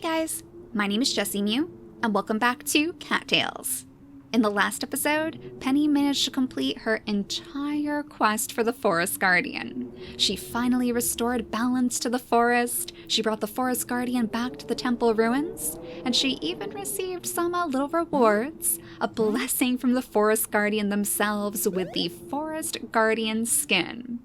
guys, my name is JessiMew, and welcome back to Cattails. In the last episode, Penny managed to complete her entire quest for the Forest Guardian. She finally restored balance to the forest, she brought the Forest Guardian back to the temple ruins, and she even received some little rewards, a blessing from the Forest Guardian themselves with the Forest Guardian skin.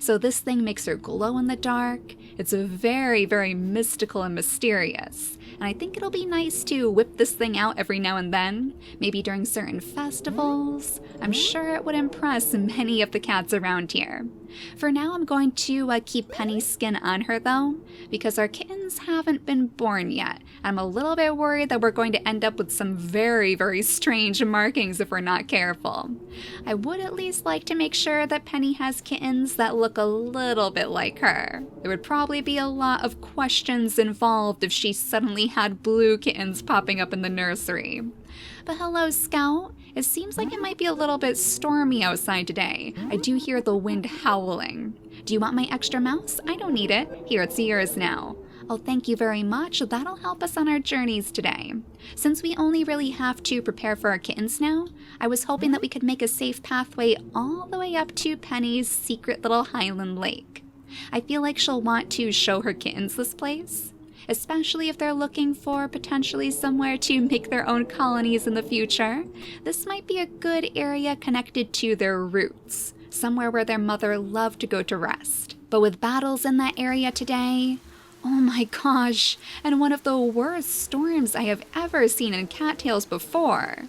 So this thing makes her glow in the dark. It's very, very mystical and mysterious. And I think it'll be nice to whip this thing out every now and then, maybe during certain festivals. I'm sure it would impress many of the cats around here. For now, I'm going to keep Penny's skin on her though, because our kittens haven't been born yet. I'm a little bit worried that we're going to end up with some very, very strange markings if we're not careful. I would at least like to make sure that Penny has kittens that look a little bit like her. There would probably be a lot of questions involved if she suddenly had blue kittens popping up in the nursery. But hello, Scout. It seems like it might be a little bit stormy outside today. I do hear the wind howling. Do you want my extra mouse? I don't need it. Here, it's yours now. Oh, thank you very much. That'll help us on our journeys today. Since we only really have to prepare for our kittens now, I was hoping that we could make a safe pathway all the way up to Penny's secret little highland lake. I feel like she'll want to show her kittens this place, especially if they're looking for potentially somewhere to make their own colonies in the future. This might be a good area connected to their roots, somewhere where their mother loved to go to rest. But with battles in that area today, oh my gosh, and one of the worst storms I have ever seen in Cattails before.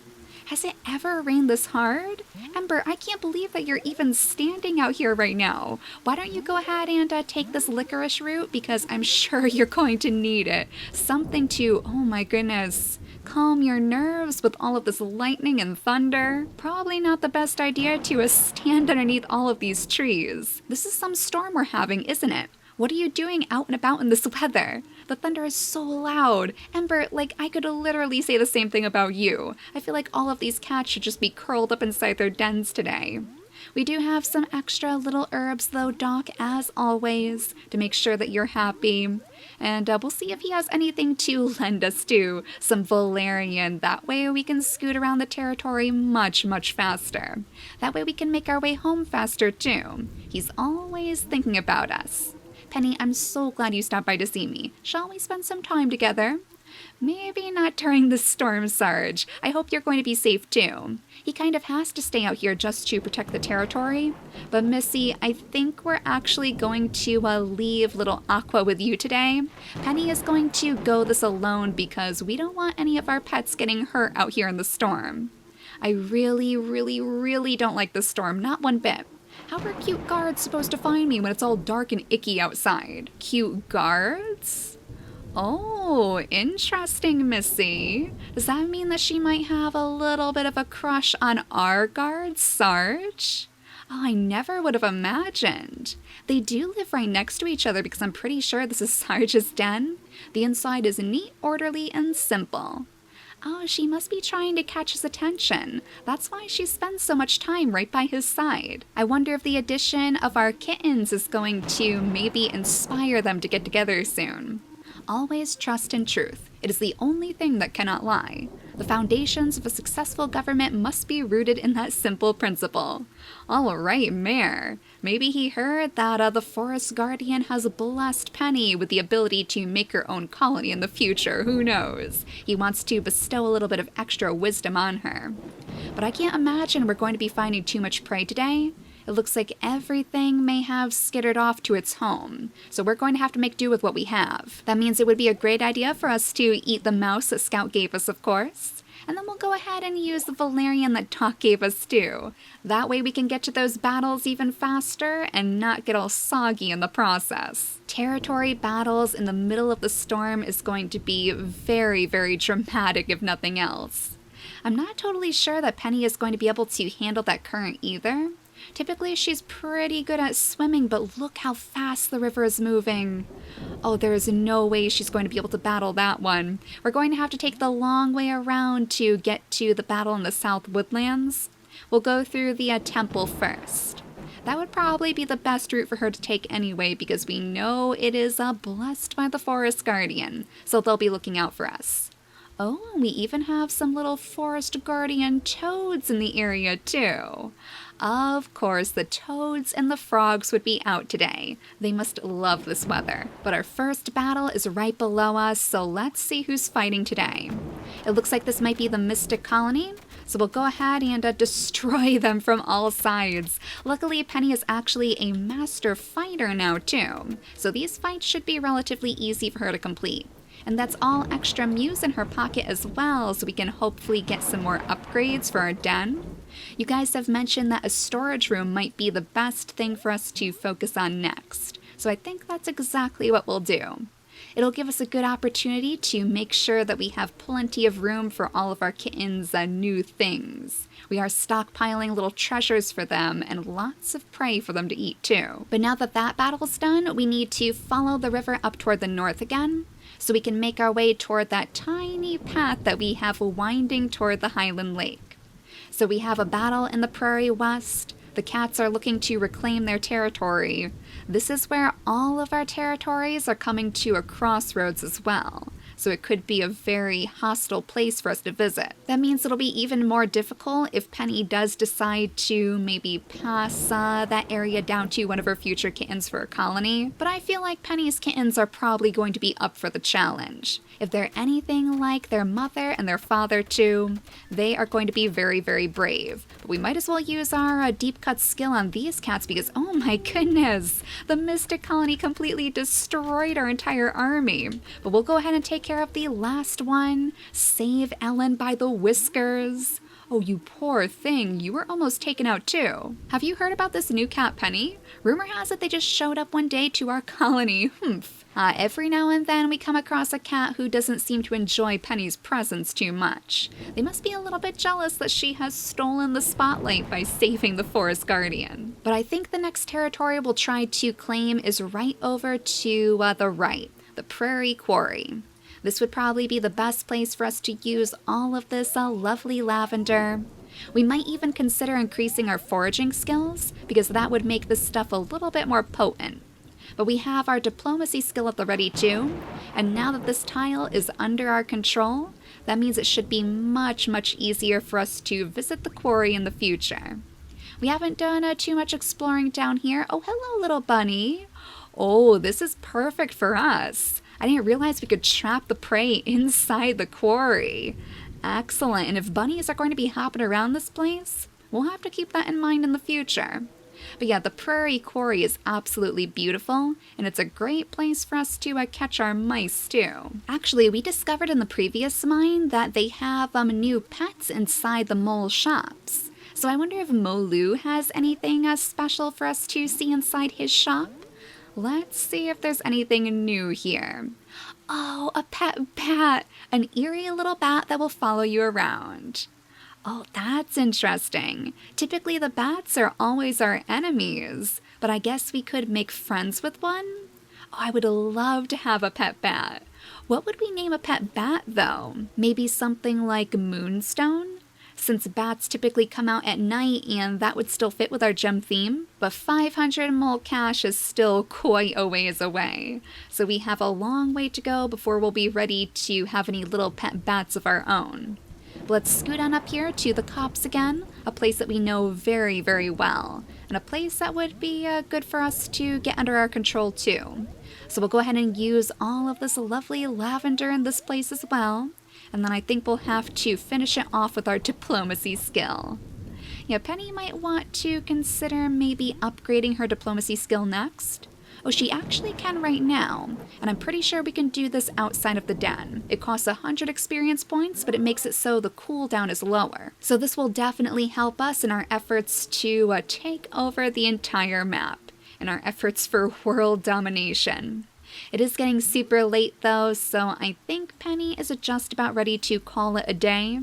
Has it ever rained this hard? Ember, I can't believe that you're even standing out here right now. Why don't you go ahead and take this licorice root, because I'm sure you're going to need it. Something to, oh my goodness, calm your nerves with all of this lightning and thunder. Probably not the best idea to stand underneath all of these trees. This is some storm we're having, isn't it? What are you doing out and about in this weather? The thunder is so loud. Ember, I could literally say the same thing about you. I feel like all of these cats should just be curled up inside their dens today. We do have some extra little herbs though, Doc, as always, to make sure that you're happy. And we'll see if he has anything to lend us to, some valerian. That way we can scoot around the territory much, much faster. That way we can make our way home faster too. He's always thinking about us. Penny, I'm so glad you stopped by to see me. Shall we spend some time together? Maybe not during the storm, Sarge. I hope you're going to be safe too. He kind of has to stay out here just to protect the territory. But Missy, I think we're actually going to leave little Aqua with you today. Penny is going to go this alone because we don't want any of our pets getting hurt out here in the storm. I really, really, really don't like the storm, not one bit. How are cute guards supposed to find me when it's all dark and icky outside? Cute guards? Oh, interesting, Missy. Does that mean that she might have a little bit of a crush on our guards, Sarge? Oh, I never would have imagined. They do live right next to each other because I'm pretty sure this is Sarge's den. The inside is neat, orderly, and simple. Oh, she must be trying to catch his attention. That's why she spends so much time right by his side. I wonder if the addition of our kittens is going to maybe inspire them to get together soon. Always trust in truth. It is the only thing that cannot lie. The foundations of a successful government must be rooted in that simple principle. All right, Mayor. Maybe he heard that the Forest Guardian has blessed Penny with the ability to make her own colony in the future. Who knows? He wants to bestow a little bit of extra wisdom on her. But I can't imagine we're going to be finding too much prey today. It looks like everything may have skittered off to its home, so we're going to have to make do with what we have. That means it would be a great idea for us to eat the mouse that Scout gave us, of course. And then we'll go ahead and use the valerian that Doc gave us too. That way we can get to those battles even faster and not get all soggy in the process. Territory battles in the middle of the storm is going to be very, very dramatic if nothing else. I'm not totally sure that Penny is going to be able to handle that current either. Typically she's pretty good at swimming, but look how fast the river is moving. Oh, there is no way she's going to be able to battle that one. We're going to have to take the long way around to get to the battle in the South Woodlands. We'll go through the temple first. That would probably be the best route for her to take anyway, because we know it is blessed by the Forest Guardian, so they'll be looking out for us. Oh, we even have some little Forest Guardian toads in the area too. Of course, the toads and the frogs would be out today. They must love this weather. But our first battle is right below us, so let's see who's fighting today. It looks like this might be the Mystic Colony, so we'll go ahead and destroy them from all sides. Luckily, Penny is actually a master fighter now too, so these fights should be relatively easy for her to complete. And that's all extra mews in her pocket as well, so we can hopefully get some more upgrades for our den. You guys have mentioned that a storage room might be the best thing for us to focus on next, so I think that's exactly what we'll do. It'll give us a good opportunity to make sure that we have plenty of room for all of our kittens' new things. We are stockpiling little treasures for them and lots of prey for them to eat too. But now that that battle's done, we need to follow the river up toward the north again, so we can make our way toward that tiny path that we have winding toward the Highland Lake. So we have a battle in the Prairie West. The cats are looking to reclaim their territory. This is where all of our territories are coming to a crossroads as well, so it could be a very hostile place for us to visit. That means it'll be even more difficult if Penny does decide to maybe pass that area down to one of her future kittens for a colony, but I feel like Penny's kittens are probably going to be up for the challenge. If they're anything like their mother and their father too, they are going to be very, very brave. But we might as well use our deep cut skill on these cats because, oh my goodness, the Mystic Colony completely destroyed our entire army. But we'll go ahead and take care of the last one. Save Ellen by the whiskers. Oh, you poor thing, you were almost taken out too. Have you heard about this new cat, Penny? Rumor has it they just showed up one day to our colony. Every now and then we come across a cat who doesn't seem to enjoy Penny's presence too much. They must be a little bit jealous that she has stolen the spotlight by saving the Forest Guardian. But I think the next territory we'll try to claim is right over to the right, the Prairie Quarry. This would probably be the best place for us to use all of this lovely lavender. We might even consider increasing our foraging skills, because that would make this stuff a little bit more potent. But we have our diplomacy skill at the ready too, and now that this tile is under our control, that means it should be much, much easier for us to visit the quarry in the future. We haven't done too much exploring down here. Oh, hello, little bunny. Oh, this is perfect for us. I didn't realize we could trap the prey inside the quarry. Excellent, and if bunnies are going to be hopping around this place, we'll have to keep that in mind in the future. But yeah, the Prairie Quarry is absolutely beautiful, and it's a great place for us to catch our mice too. Actually, we discovered in the previous mine that they have new pets inside the mole shops. So I wonder if Molu has anything special for us to see inside his shop. Let's see if there's anything new here. Oh, a pet bat! An eerie little bat that will follow you around. Oh, that's interesting. Typically the bats are always our enemies, but I guess we could make friends with one? Oh, I would love to have a pet bat. What would we name a pet bat though? Maybe something like Moonstone? Since bats typically come out at night and that would still fit with our gem theme, but 500 mole cash is still quite a ways away. So we have a long way to go before we'll be ready to have any little pet bats of our own. Let's scoot on up here to the Copse again, a place that we know very, very well, and a place that would be good for us to get under our control too. So we'll go ahead and use all of this lovely lavender in this place as well, and then I think we'll have to finish it off with our diplomacy skill. Yeah, Penny might want to consider maybe upgrading her diplomacy skill next. Oh, she actually can right now, and I'm pretty sure we can do this outside of the den. It costs 100 experience points, but it makes it so the cooldown is lower. So this will definitely help us in our efforts to take over the entire map, in our efforts for world domination. It is getting super late though, so I think Penny is just about ready to call it a day.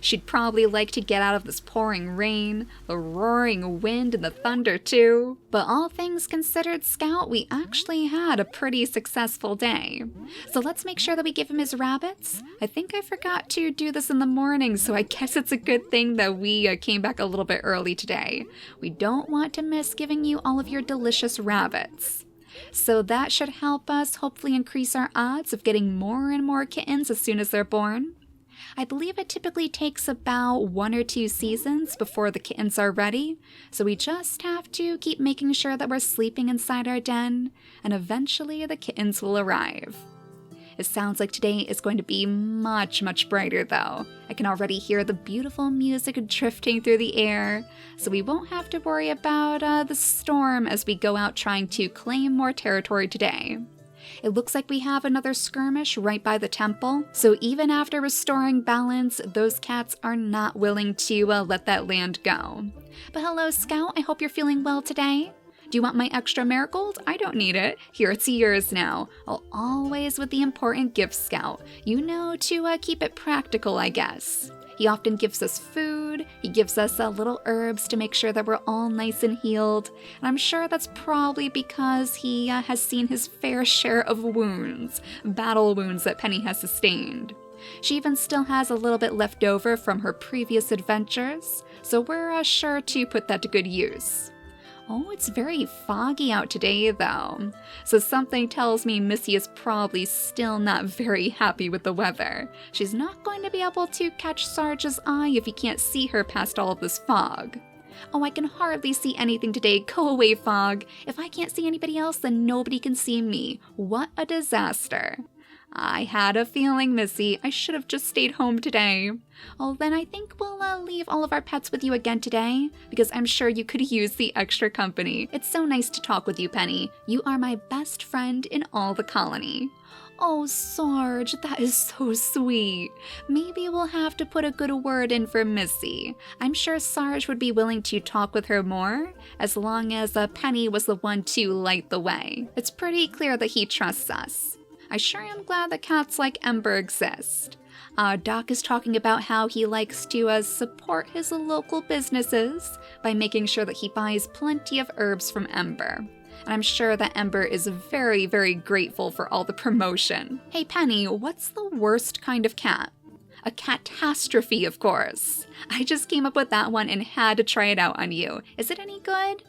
She'd probably like to get out of this pouring rain, the roaring wind, and the thunder too. But all things considered, Scout, we actually had a pretty successful day. So let's make sure that we give him his rabbits. I think I forgot to do this in the morning, so I guess it's a good thing that we came back a little bit early today. We don't want to miss giving you all of your delicious rabbits. So that should help us hopefully increase our odds of getting more and more kittens as soon as they're born. I believe it typically takes about 1 or 2 seasons before the kittens are ready, so we just have to keep making sure that we're sleeping inside our den, and eventually the kittens will arrive. It sounds like today is going to be much, much brighter though. I can already hear the beautiful music drifting through the air, so we won't have to worry about the storm as we go out trying to claim more territory today. It looks like we have another skirmish right by the temple, so even after restoring balance, those cats are not willing to let that land go. But hello, Scout, I hope you're feeling well today. Do you want my extra marigold? I don't need it. Here, it's yours now. I'll always with the important gifts, Scout. You know, to keep it practical, I guess. He often gives us food, he gives us little herbs to make sure that we're all nice and healed, and I'm sure that's probably because he has seen his fair share of wounds, battle wounds that Penny has sustained. She even still has a little bit left over from her previous adventures, so we're sure to put that to good use. Oh, it's very foggy out today, though. So something tells me Missy is probably still not very happy with the weather. She's not going to be able to catch Sarge's eye if he can't see her past all of this fog. Oh, I can hardly see anything today. Go away, fog. If I can't see anybody else, then nobody can see me. What a disaster. I had a feeling, Missy. I should have just stayed home today. Oh, then I think we'll leave all of our pets with you again today, because I'm sure you could use the extra company. It's so nice to talk with you, Penny. You are my best friend in all the colony. Oh, Sarge, that is so sweet. Maybe we'll have to put a good word in for Missy. I'm sure Sarge would be willing to talk with her more, as long as Penny was the one to light the way. It's pretty clear that he trusts us. I sure am glad that cats like Ember exist. Doc is talking about how he likes to support his local businesses by making sure that he buys plenty of herbs from Ember. And I'm sure that Ember is very, very grateful for all the promotion. Hey Penny, what's the worst kind of cat? A catastrophe, of course. I just came up with that one and had to try it out on you. Is it any good?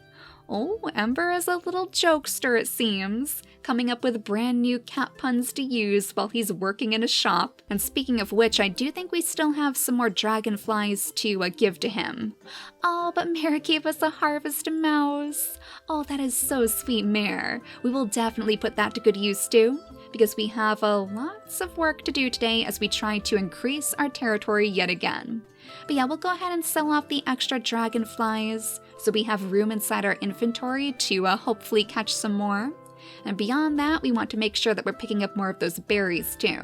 Oh, Ember is a little jokester, it seems, coming up with brand new cat puns to use while he's working in a shop. And speaking of which, I do think we still have some more dragonflies to give to him. Oh, but Mare gave us a harvest mouse. Oh, that is so sweet, Mare. We will definitely put that to good use too, because we have lots of work to do today as we try to increase our territory yet again. But yeah, we'll go ahead and sell off the extra dragonflies, so we have room inside our inventory to hopefully catch some more. And beyond that, we want to make sure that we're picking up more of those berries too.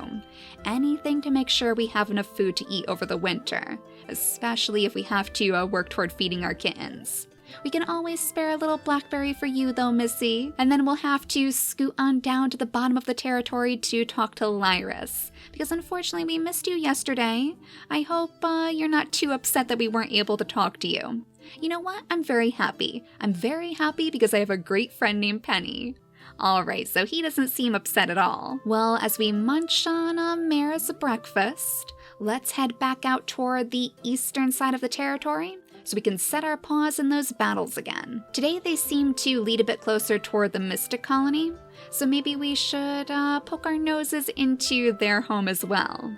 Anything to make sure we have enough food to eat over the winter, especially if we have to work toward feeding our kittens. We can always spare a little blackberry for you though, Missy. And then we'll have to scoot on down to the bottom of the territory to talk to Lyris, because unfortunately we missed you yesterday. I hope you're not too upset that we weren't able to talk to you. You know what? I'm very happy. I'm very happy because I have a great friend named Penny. Alright, so he doesn't seem upset at all. Well, as we munch on Mare's breakfast, let's head back out toward the eastern side of the territory, so we can set our paws in those battles again. Today they seem to lead a bit closer toward the Mystic Colony, so maybe we should poke our noses into their home as well.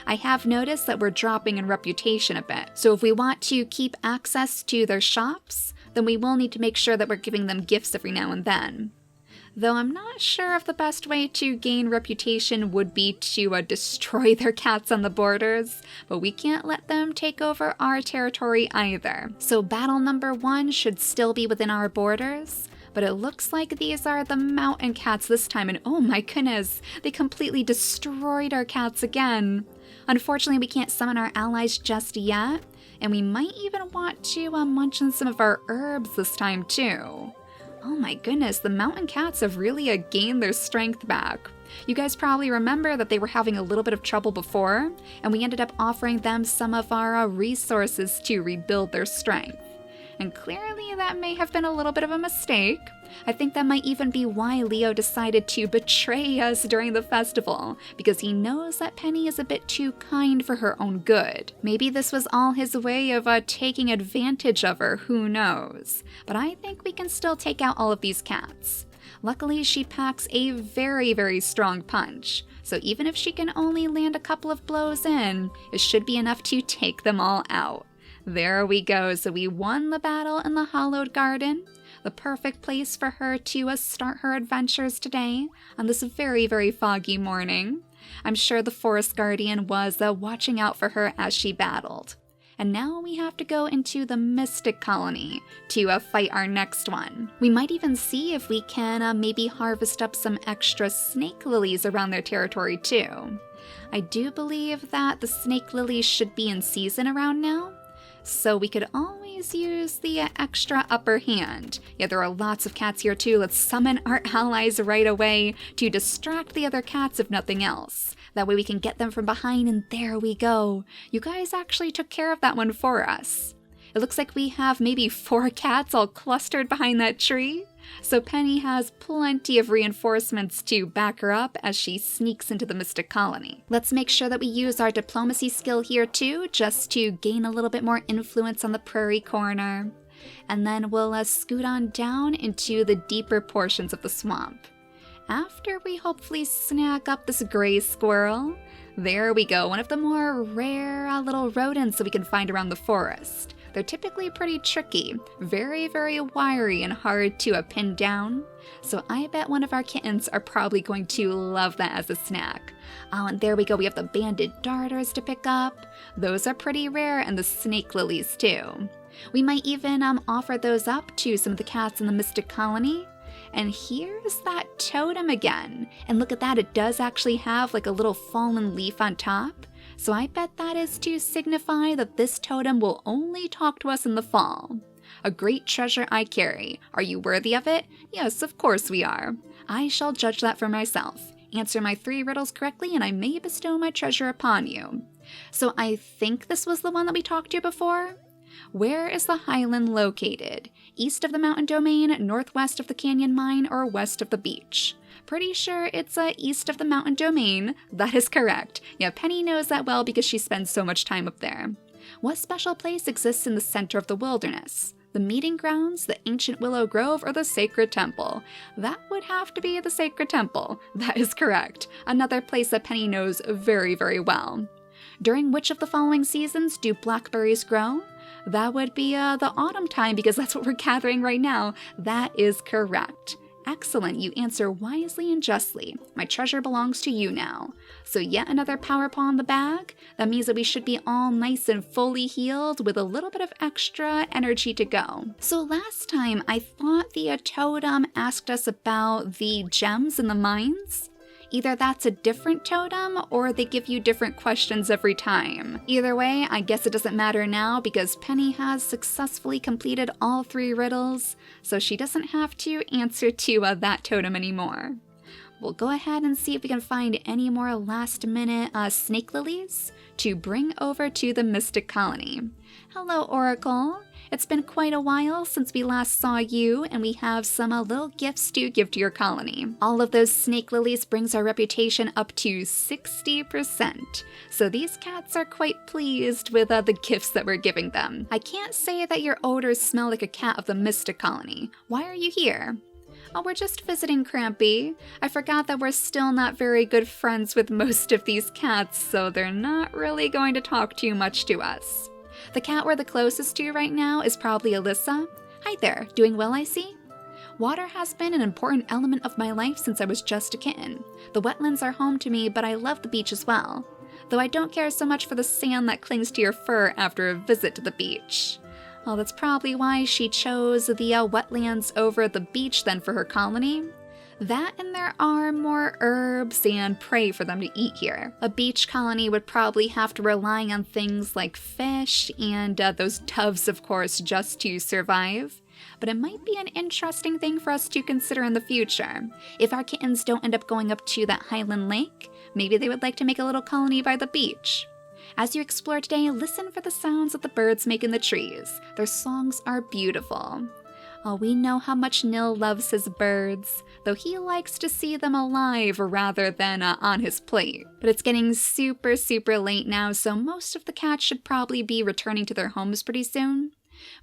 I have noticed that we're dropping in reputation a bit, so if we want to keep access to their shops, then we will need to make sure that we're giving them gifts every now and then. Though I'm not sure if the best way to gain reputation would be to destroy their cats on the borders, but we can't let them take over our territory either. So battle number 1 should still be within our borders, but it looks like these are the mountain cats this time, and oh my goodness, they completely destroyed our cats again. Unfortunately, we can't summon our allies just yet, and we might even want to munch on some of our herbs this time too. Oh my goodness, the mountain cats have really gained their strength back. You guys probably remember that they were having a little bit of trouble before, and we ended up offering them some of our resources to rebuild their strength. And clearly that may have been a little bit of a mistake. I think that might even be why Leo decided to betray us during the festival, because he knows that Penny is a bit too kind for her own good. Maybe this was all his way of taking advantage of her, who knows. But I think we can still take out all of these cats. Luckily, she packs a very, very strong punch, so even if she can only land a couple of blows in, it should be enough to take them all out. There we go, so we won the battle in the Hallowed Garden. The perfect place for her to start her adventures today on this very, very foggy morning. I'm sure the Forest Guardian was watching out for her as she battled. And now we have to go into the Mystic Colony to fight our next one. We might even see if we can maybe harvest up some extra snake lilies around their territory too. I do believe that the snake lilies should be in season around now, so we could always use the extra upper hand. Yeah, there are lots of cats here too. Let's summon our allies right away to distract the other cats if nothing else. That way we can get them from behind, and there we go. You guys actually took care of that one for us. It looks like we have maybe 4 cats all clustered behind that tree. So Penny has plenty of reinforcements to back her up as she sneaks into the Mystic Colony. Let's make sure that we use our diplomacy skill here too, just to gain a little bit more influence on the prairie corner. And then we'll scoot on down into the deeper portions of the swamp. After we hopefully snag up this gray squirrel, there we go, one of the more rare little rodents that we can find around the forest. They're typically pretty tricky, very, very wiry and hard to pin down, so I bet one of our kittens are probably going to love that as a snack. Oh, and there we go, we have the banded darters to pick up. Those are pretty rare, and the snake lilies too. We might even offer those up to some of the cats in the Mystic Colony. And here's that totem again. And look at that, it does actually have like a little fallen leaf on top. So I bet that is to signify that this totem will only talk to us in the fall. A great treasure I carry. Are you worthy of it? Yes, of course we are. I shall judge that for myself. Answer my 3 riddles correctly and I may bestow my treasure upon you. So I think this was the one that we talked to before. Where is the highland located? East of the mountain domain, northwest of the canyon mine, or west of the beach? Pretty sure it's east of the mountain domain. That is correct. Yeah, Penny knows that well because she spends so much time up there. What special place exists in the center of the wilderness? The meeting grounds, the ancient willow grove, or the sacred temple? That would have to be the sacred temple. That is correct. Another place that Penny knows very, very well. During which of the following seasons do blackberries grow? That would be the autumn time because that's what we're gathering right now. That is correct. Excellent, you answer wisely and justly. My treasure belongs to you now. So yet another power paw in the bag? That means that we should be all nice and fully healed with a little bit of extra energy to go. So last time I thought the totem asked us about the gems in the mines. Either that's a different totem or they give you different questions every time. Either way, I guess it doesn't matter now because Penny has successfully completed all 3 riddles, so she doesn't have to answer to that totem anymore. We'll go ahead and see if we can find any more last-minute snake lilies to bring over to the Mystic Colony. Hello, Oracle. It's been quite a while since we last saw you, and we have some little gifts to give to your colony. All of those snake lilies brings our reputation up to 60%. So these cats are quite pleased with the gifts that we're giving them. I can't say that your odors smell like a cat of the Mystic Colony. Why are you here? Oh, we're just visiting, Crampy. I forgot that we're still not very good friends with most of these cats, so they're not really going to talk too much to us. The cat we're the closest to right now is probably Alyssa. Hi there, doing well I see? Water has been an important element of my life since I was just a kitten. The wetlands are home to me, but I love the beach as well. Though I don't care so much for the sand that clings to your fur after a visit to the beach. Well, that's probably why she chose the wetlands over the beach then for her colony. That and there are more herbs and prey for them to eat here. A beach colony would probably have to rely on things like fish and those doves, of course, just to survive. but it might be an interesting thing for us to consider in the future. If our kittens don't end up going up to that highland lake, maybe they would like to make a little colony by the beach. As you explore today, listen for the sounds that the birds make in the trees. Their songs are beautiful. Oh, we know how much Nil loves his birds, though he likes to see them alive rather than on his plate. But it's getting super late now, so most of the cats should probably be returning to their homes pretty soon.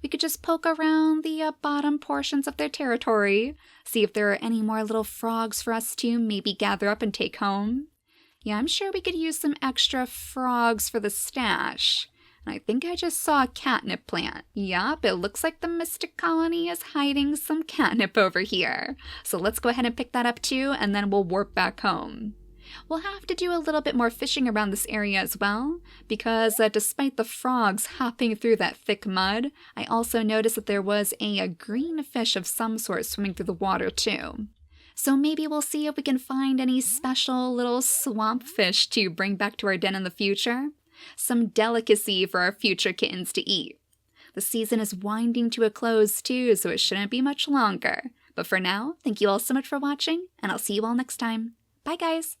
We could just poke around the bottom portions of their territory, see if there are any more little frogs for us to maybe gather up and take home. Yeah, I'm sure we could use some extra frogs for the stash. I think I just saw a catnip plant. Yup, it looks like the Mystic Colony is hiding some catnip over here. So let's go ahead and pick that up too, and then we'll warp back home. We'll have to do a little bit more fishing around this area as well, because despite the frogs hopping through that thick mud, I also noticed that there was a green fish of some sort swimming through the water too. So maybe we'll see if we can find any special little swamp fish to bring back to our den in the future. Some delicacy for our future kittens to eat. The season is winding to a close too, so it shouldn't be much longer. But for now, thank you all so much for watching, and I'll see you all next time. Bye guys!